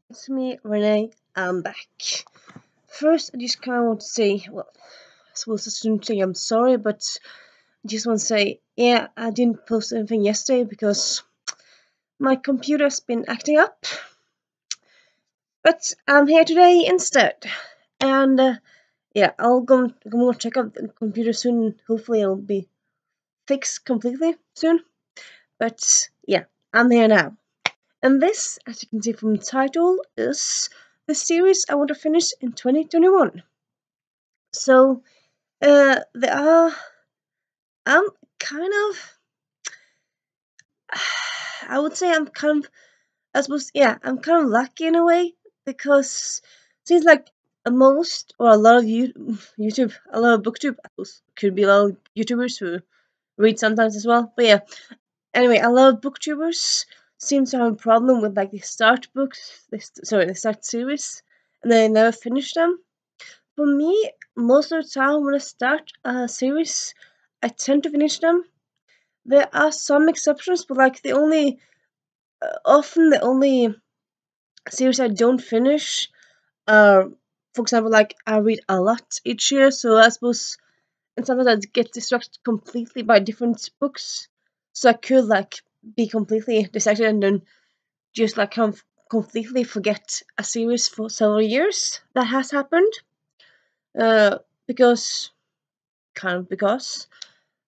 It's me, Renee. I'm back. First, I just kind of want to say, well, I suppose I shouldn't say I'm sorry, but I just want to say, yeah, I didn't post anything yesterday because my computer's been acting up. But I'm here today instead. And yeah, I'll go check out the computer soon. Hopefully, it'll be fixed completely soon. But yeah, I'm here now. And this, as you can see from the title, is the series I want to finish in 2021. So, there are. I'm kind of. I would say I'm kind of. I suppose, yeah, I'm kind of lucky in a way because it seems like most or a lot of YouTube, a lot of booktube, I suppose, could be a lot of YouTubers who read sometimes as well. But yeah, anyway, a lot of booktubers seem to have a problem with like they start books, they start series, and they never finish them. For me, most of the time when I start a series, I tend to finish them. There are some exceptions, but like often the only series I don't finish are, for example, like I read a lot each year, so I suppose, and sometimes I get distracted completely by different books, so I could like be completely distracted and then just like kind of completely forget a series for several years. That has happened, uh, because because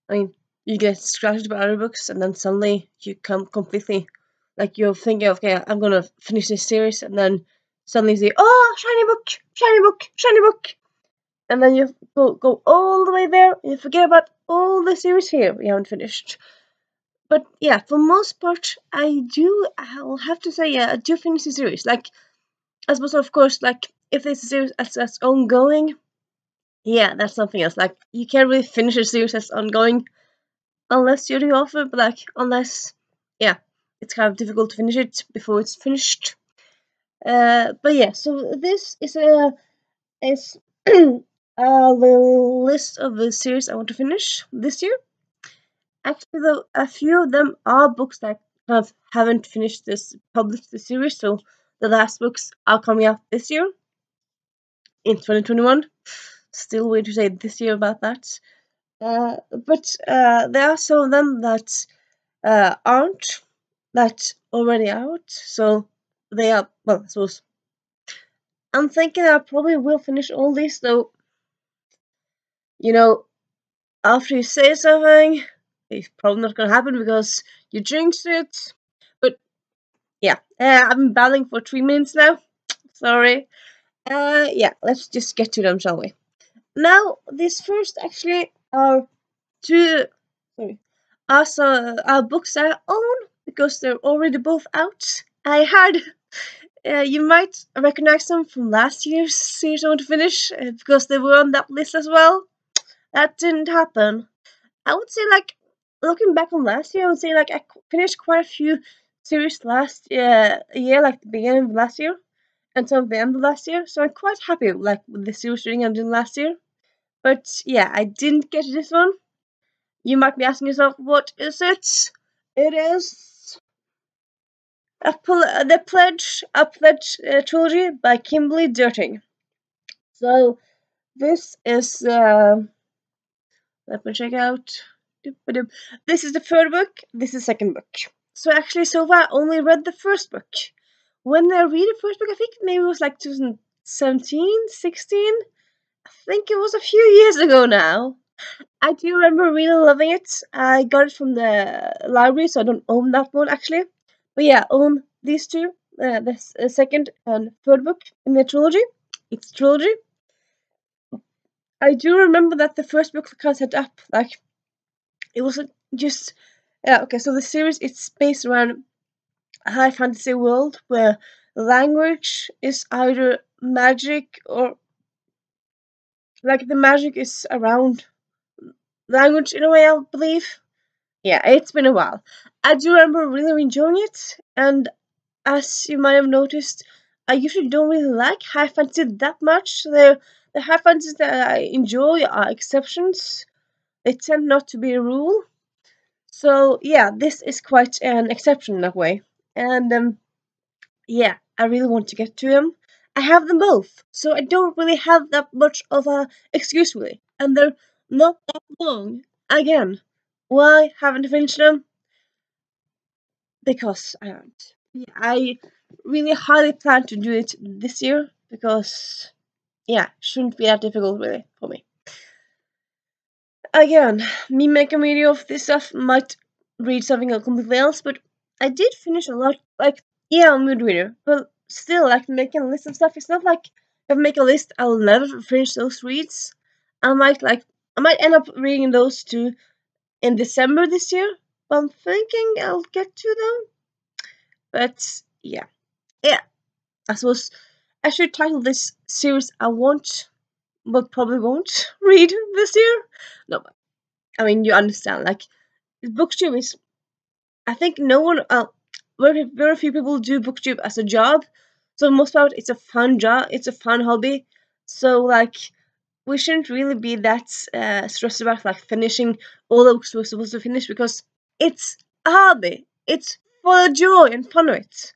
I mean, you get distracted by other books, and then suddenly you come completely, like you're thinking, okay, I'm gonna finish this series, and then suddenly you say, oh, shiny book, shiny book, shiny book, and then you go all the way there, and you forget about all the series here you haven't finished. But yeah, for most part, I'll have to say, yeah, I do finish the series. Like, I suppose, of course, like, if it's a series that's ongoing, yeah, that's something else. Like, you can't really finish a series that's ongoing unless you're the author, but like unless, yeah, it's kind of difficult to finish it before it's finished. But yeah, so this is a little list of the series I want to finish this year. Actually, though, a few of them are books that kind of haven't finished this published the series, so the last books are coming out this year in 2021. Still waiting to say this year about that. But there are some of them that aren't that already out, so they are, well, I suppose I'm thinking I probably will finish all these, though, you know, after you say something, it's probably not gonna happen because you jinxed it. But yeah, I've been battling for 3 minutes now. Sorry. Yeah, let's just get to them, shall we? Now, these first actually are two, sorry, are books I own because they're already both out. I had you might recognize them from last year's series I want to finish because they were on that list as well. That didn't happen. I would say, like, looking back on last year, I would say, like, I finished quite a few series last year, like the beginning of last year until the end of last year. So I'm quite happy, like, with the series reading I did last year. But yeah, I didn't get this one. You might be asking yourself, what is it? It is a pledge trilogy by Kimberly Durting. So this is let me check out. This is the third book. This is the second book. So actually, so far, I only read the first book. When I read the first book, I think maybe it was like 2017, 16. I think it was a few years ago now. I do remember really loving it. I got it from the library, so I don't own that one actually. But yeah, I own these two. The second and third book in the trilogy. It's trilogy. I do remember that the first book kind of set up like it wasn't just, yeah, okay. So the series, it's based around a high fantasy world where language is either magic or like the magic is around language in a way, I believe. Yeah, it's been a while. I do remember really enjoying it, and as you might have noticed, I usually don't really like high fantasy that much. The high fantasies that I enjoy are exceptions. They tend not to be a rule. So yeah, this is quite an exception in that way. And yeah, I really want to get to them. I have them both, so I don't really have that much of a excuse really, and they're not that long. Again, why haven't I finished them? Because I haven't. Yeah, I really highly plan to do it this year because yeah, shouldn't be that difficult really for me. Again, me making a video of this stuff might read something completely else, but I did finish a lot. Like, yeah, I'm a mood reader, but still, like making a list of stuff. It's not like if I make a list, I'll never finish those reads. I might end up reading those two in December this year. But I'm thinking I'll get to them. But yeah, yeah. I suppose I should title this series "I want, but probably won't read this year." No, but I mean you understand. Like booktube is, I think no one, very few people do booktube as a job. So most part, it's a fun job. It's a fun hobby. So like, we shouldn't really be that stressed about like finishing all the books we're supposed to finish because it's a hobby. It's for the joy and fun of it.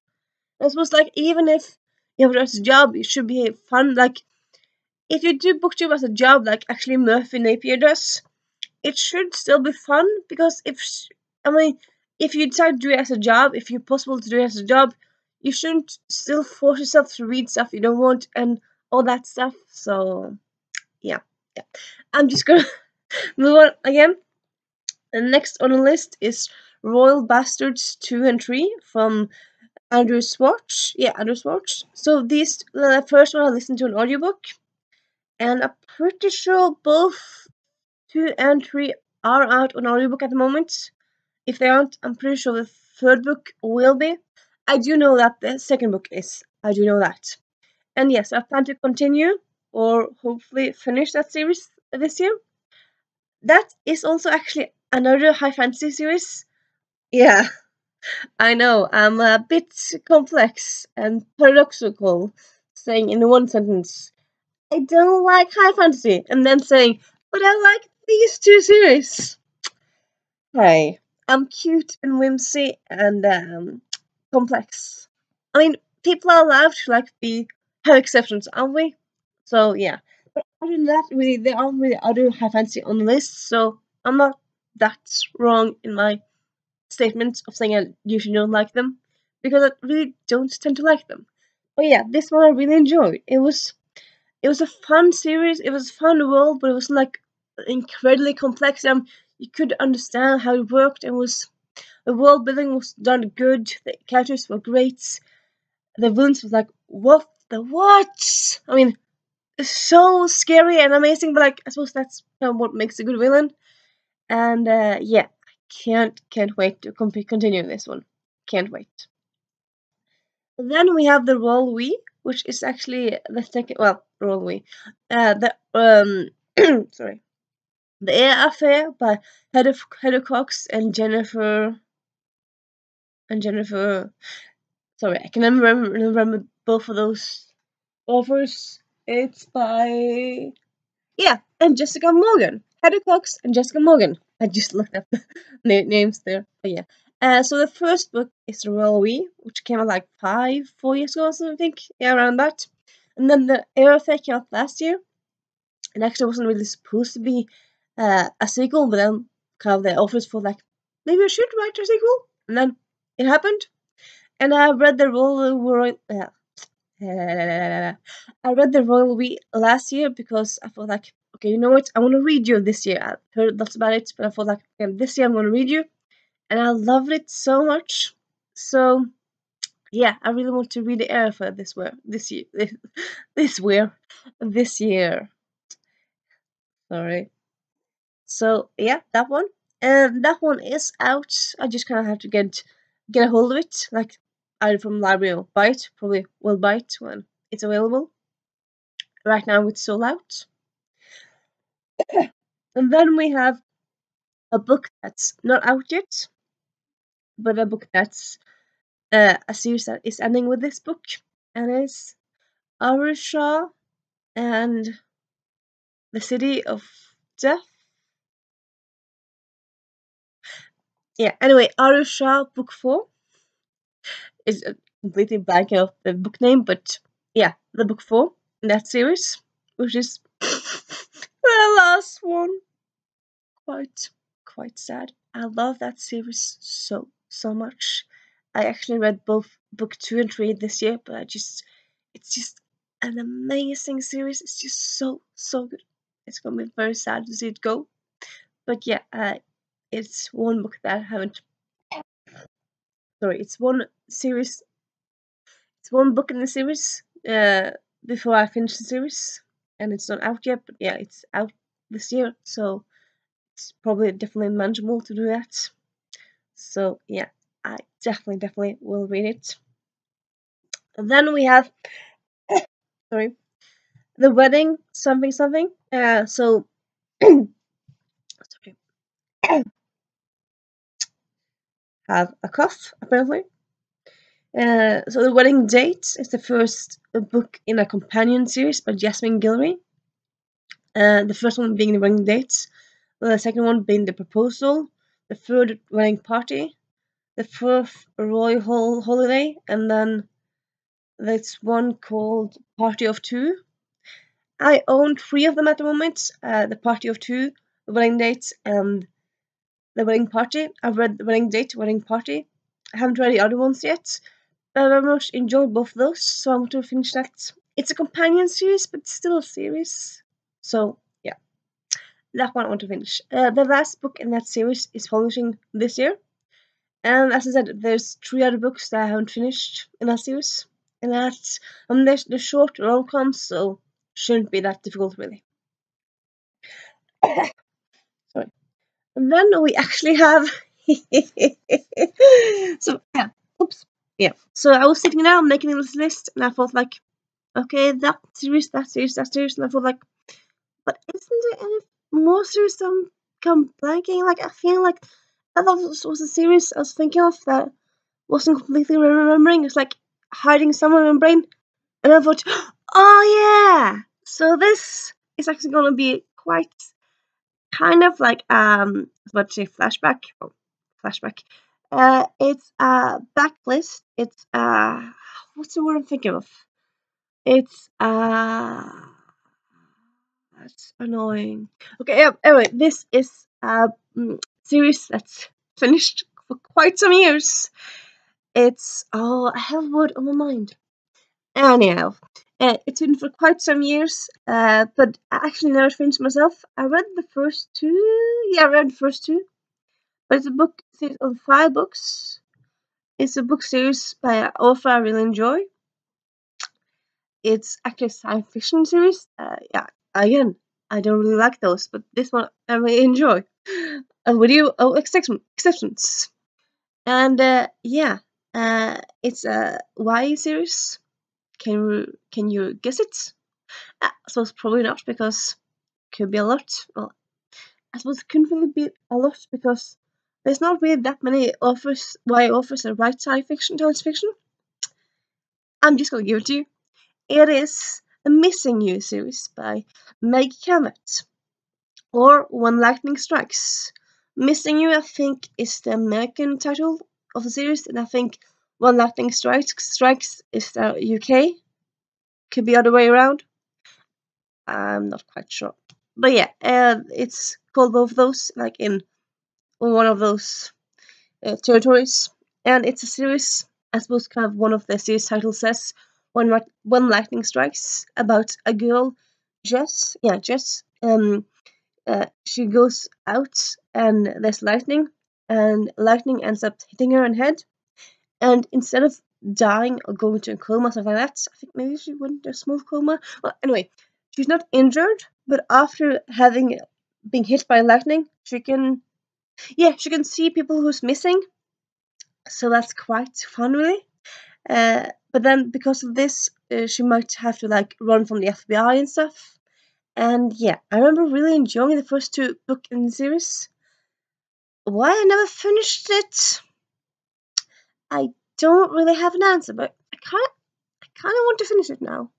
I suppose like even if you have it as a job, it should be fun. Like if you do booktube as a job, like actually Murphy Napier does, it should still be fun because I mean, if you decide to do it as a job, if you're possible to do it as a job, you shouldn't still force yourself to read stuff you don't want and all that stuff. So yeah, yeah. I'm just gonna move on again. The next on the list is Royal Bastards 2 and 3 from Andrew Schwartz. Yeah, Andrew Schwartz. So these the first one I listened to an audiobook, and I'm pretty sure both 2 and 3 are out on audiobook at the moment. If they aren't, I'm pretty sure the third book will be. I do know that the second book is. I do know that. And yes, I plan to continue or hopefully finish that series this year. That is also actually another high fantasy series. Yeah, I know. I'm a bit complex and paradoxical, saying in one sentence, I don't like high fantasy, and then saying, but I like these two series. Hey, I'm cute and whimsy and complex. I mean, people are allowed to like be have exceptions, aren't we? So yeah. But other than that, really, there aren't really other high fantasy on the list, so I'm not that wrong in my statement of saying I usually don't like them because I really don't tend to like them. But yeah, this one I really enjoyed. It was a fun series. It was a fun world, but it was like incredibly complex. You could understand how it worked. It was the world building was done good. The characters were great. The villains was like what the what? I mean, it's so scary and amazing. But like, I suppose that's kind of what makes a good villain. And yeah, I can't wait to continue this one. Can't wait. Then we have the Roll We, which is actually the second. Well, Roll We, the sorry, the Air Affair by Heather Cox and Jennifer. Sorry, I can never remember both of those authors. It's by yeah, and Jessica Morgan. Heather Cox and Jessica Morgan. I just looked up the names there. But yeah. So the first book is The Royal We, which came out like 4 years ago or something, I think. Yeah, around that. And then the Air Effect came out last year. It actually wasn't really supposed to be a sequel, but then kind of the offers for like, maybe I should write a sequel. And then it happened. And I read the Royal I read the Royal We last year because I thought like, okay, you know what? I want to read you this year. I heard lots about it, but I thought like, okay, this year I'm going to read you, and I loved it so much. So yeah, I really want to read the air for this year, this year. Sorry. So yeah, that one, and that one is out. I just kind of have to get a hold of it, like either from library or buy it. Probably will buy it when it's available. Right now it's sold out. And then we have a book that's not out yet, but a book that's a series that is ending with this book, and it's Arusha and the City of Death. Yeah. Anyway, Arusha book 4 is completely blanking out the book name, but yeah, the book 4 in that series, which is the last one. Quite, quite sad. I love that series so much. I actually read both book 2 and 3 this year, but it's just an amazing series. It's just so good. It's gonna be very sad to see it go. But yeah, it's one book that I haven't. Sorry, it's one series. It's one book in the series. Before I finish the series, and it's not out yet. But yeah, it's out this year, so it's probably definitely manageable to do that. So yeah, I definitely will read it. And then we have sorry, the wedding something something. So sorry, have a cough apparently. So the wedding date is the first book in a companion series by Jasmine Guillory. The first one being the wedding date, the second one being the proposal, the third wedding party, the fourth royal holiday, and then there's one called Party of Two. I own 3 of them at the moment. The Party of Two, the wedding date, and the wedding party. I've read the wedding date, wedding party. I haven't read the other ones yet. But I very much enjoyed both of those, so I want to finish that. It's a companion series, but still a series. So yeah, that one I want to finish. The last book in that series is publishing this year. And as I said, there's 3 other books that I haven't finished in that series. And that's they're short rom-coms, so shouldn't be that difficult really. Sorry. And then we actually have so yeah. Oops. Yeah. So I was sitting down making this list and I thought like, okay, that series, that series, that series, and I thought like, but isn't there any more series that I'm come blanking? Like I feel like I thought this was a series I was thinking of that wasn't completely remembering. It's like hiding somewhere in my brain. And I thought, oh yeah. So this is actually gonna be quite kind of like I was about to say flashback. Oh, flashback. It's a backlist. It's what's the word I'm thinking of? It's that's annoying. Okay, yeah. Anyway, this is a series that's finished for quite some years. It's I have a word on my mind. Anyhow, it's been for quite some years, but I actually never finished myself. I read the first 2. Yeah, I read the first 2. But it's a book series of 5 books. It's a book series by an author I really enjoy. It's actually a science fiction series. Yeah, again, I don't really like those, but this one I really enjoy. With you, exceptions. And yeah, it's a YA series. Can you guess it? I suppose probably not because it could be a lot. Well, I suppose it couldn't really be a lot because there's not really that many authors, YA authors that write science fiction. I'm just gonna give it to you. It is a Missing You series by Meg Cabot, or When Lightning Strikes. Missing You, I think, is the American title of the series, and I think When Lightning Strikes is the UK. Could be other way around. I'm not quite sure. But yeah, it's called both of those, like in one of those territories. And it's a series, I suppose kind of one of the series titles says, When Lightning Strikes, about a girl, Jess. Yeah, Jess. She goes out and there's lightning, and lightning ends up hitting her in the head. And instead of dying or going to a coma, something like that, I think maybe she went into a small coma. Well, anyway, she's not injured, but after having been hit by lightning, she can see people who's missing. So that's quite fun, really. But then because of this, she might have to like run from the FBI and stuff. And yeah, I remember really enjoying the first 2 books in the series. Why I never finished it, I don't really have an answer, but I kind of want to finish it now.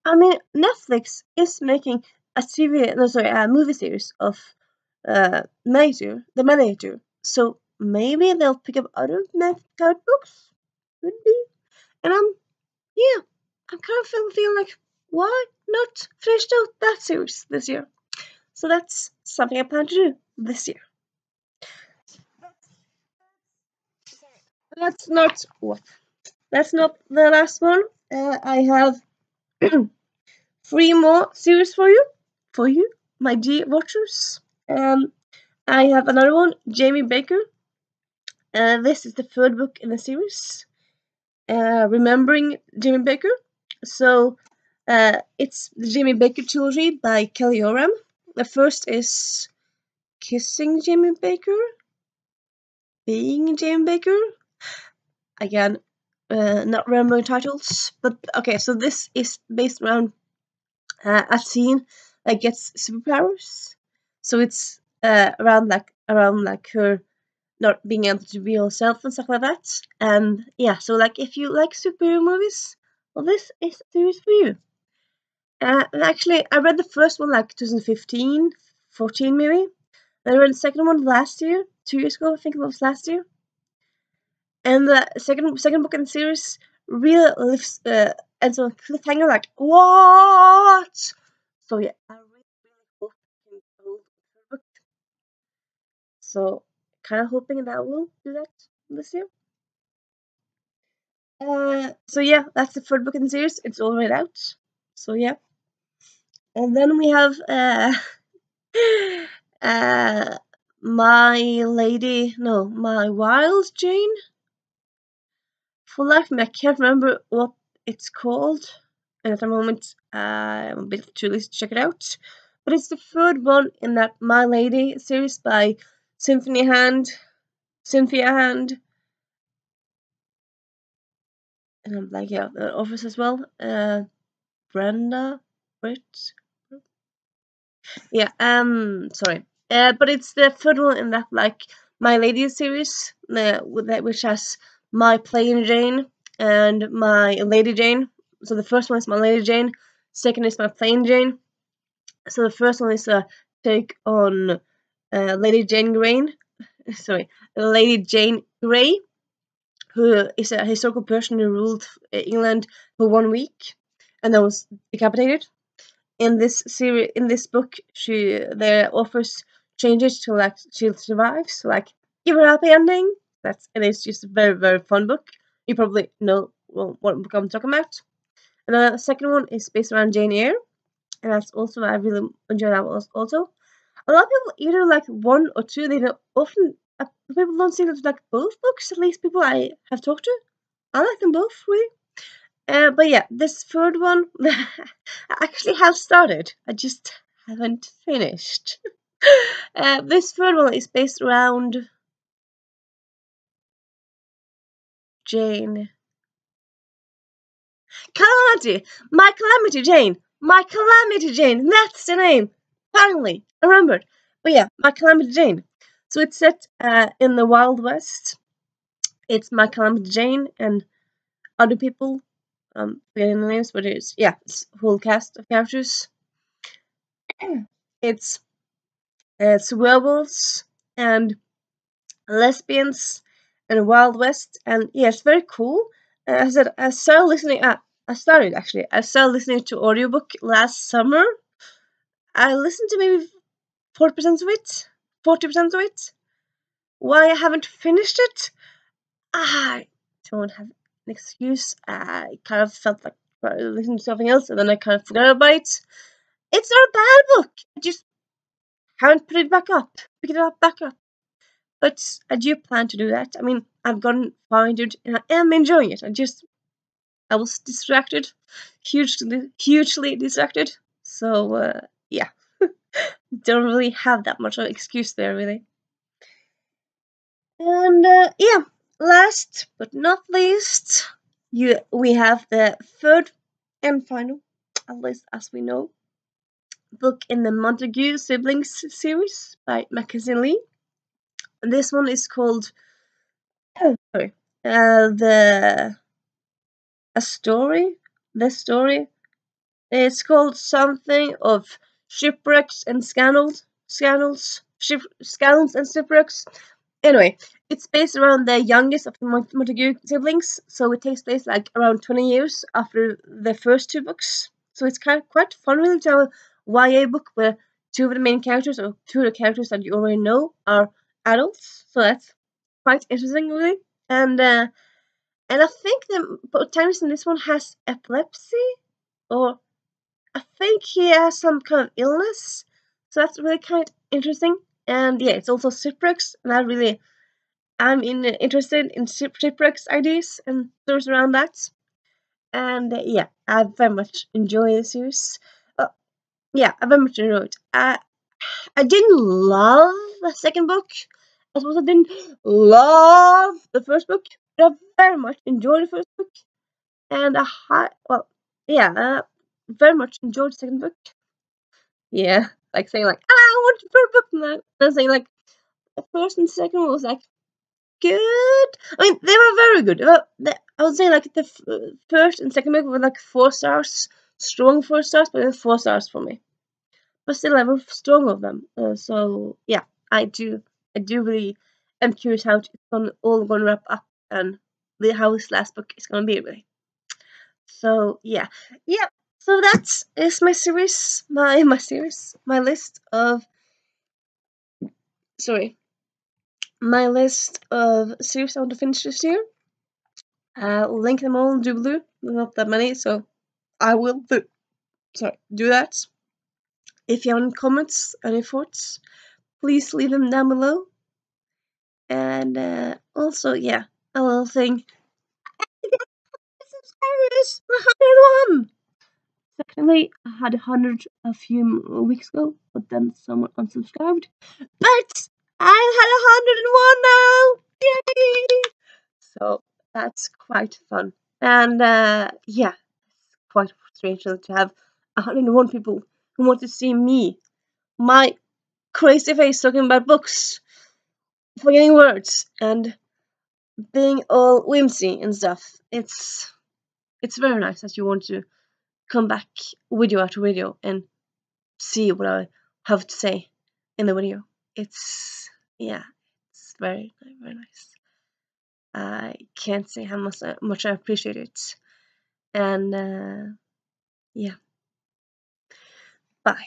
I mean, Netflix is making a movie series of the Mediator. So maybe they'll pick up other Netflix books. could be. And I'm kind of feeling like, why not finish out that series this year? So that's something I plan to do this year. That's not what. That's not the last one. I have three more series for you, my dear watchers. I have another one, Jamie Baker. This is the third book in the series, Remembering Jamie Baker. So it's the Jamie Baker trilogy by Kelly Oram. The first is Kissing Jamie Baker, Being Jamie Baker. Again, not remembering titles, but okay. So this is based around a teen that gets superpowers. So it's around like her not being able to be herself and stuff like that. And yeah, so like if you like superhero movies, well, this is a series for you. And actually, I read the first one like 2015, 14 maybe. And I read the second one last year, 2 years ago, I think it was last year. And the second book in the series really lifts ends on a cliffhanger, like what? So yeah, I really hope I can build the book. So kind of hoping that we'll do that this year. So yeah, that's the third book in the series. It's all read out. So yeah, and then we have uh, my Wild Jane. For life of me, I can't remember what it's called. And at the moment, I'm a bit too lazy to check it out. But it's the third one in that My Lady series by Cynthia Hand, and I'm like, yeah, the Office as well. Brenda, Britt. Yeah, sorry. But it's the third one in that like My Lady series, which has My Plain Jane and My Lady Jane. So the first one is My Lady Jane, second is My Plain Jane. So the first one is a take on Lady Jane Grey. Sorry, Lady Jane Grey, who is a historical person who ruled England for 1 week and then was decapitated. In this book, the authors changes to like she survives, so like give her a happy ending. It's just a very very fun book. You probably know what book I'm talking about. And the second one is based around Jane Eyre, and that's also I really enjoy that one also. A lot of people either like one or two. They don't often people don't seem to like both books. At least people I have talked to, I like them both really. But yeah, this third one I actually have started. I just haven't finished. This third one is based around Jane. Calamity! My Calamity Jane! My Calamity Jane! That's the name! Finally! I remembered. But yeah, My Calamity Jane. So it's set in the Wild West. It's My Calamity Jane and other people. Forgetting the names, but it's whole cast of characters. It's werewolves and lesbians and Wild West, and yeah, it's very cool. I said I started listening. I started listening to audiobook last summer. I listened to maybe 40% of it. 40% of it. Why I haven't finished it? I don't have an excuse. I kind of felt like listening to something else, and then I kind of forgot about it. It's not a bad book. I just haven't put it back up. Pick it up back up. But I do plan to do that. I mean, I've gotten far into it and I am enjoying it. I was distracted, hugely distracted. So, yeah, don't really have that much of an excuse there, really. And, yeah, last but not least, we have the third and final, at least as we know, book in the Montague Siblings series by Mackenzie Lee. This one is called sorry, the story. The story. It's called something of shipwrecks and scandals, scandals and shipwrecks. Anyway, It's based around the youngest of the Montague siblings, so it takes place like around 20 years after the first two books. So it's kind of quite fun really to have a YA book where two of the main characters, or two of the characters that you already know, are adults. So that's quite interesting really. And I think the protagonist in this one has epilepsy, or I think he has some kind of illness. So that's really kind of interesting. And yeah, it's also shipwrecks, and interested in shipwrecks ideas and stories around that. And yeah, I very much enjoy the series. Uh, yeah, I very much enjoyed it. I didn't love the second book. I suppose I didn't love the first book, but I very much enjoyed the first book. And yeah, very much enjoyed the second book. Yeah, like saying like, I want the third book now. And saying like, the first and second one was like good. I mean, they were very good. I would say like the first and second book were like 4 stars, strong 4 stars, but they're 4 stars for me. But still, I was strong of them. So yeah, I do really am curious how it's all gonna wrap up and how this last book is gonna be really. So yeah. So that is my series, my list of sorry, my list of series I want to finish this year. Link them all in Doobly. Not that many, so I will do that. If you have any comments, any thoughts, please leave them down below. And also, yeah, a little thing. Subscribers, 101. Secondly, I had 100 a few weeks ago, but then someone unsubscribed. But I had 101 now. Yay! So that's quite fun. And yeah, quite strange to have 101 people who want to see me, my crazy face talking about books, forgetting words, and being all whimsy and stuff. It's very nice that you want to come back video after video and see what I have to say in the video. It's yeah, it's very nice. I can't say how much I appreciate it. And yeah, bye.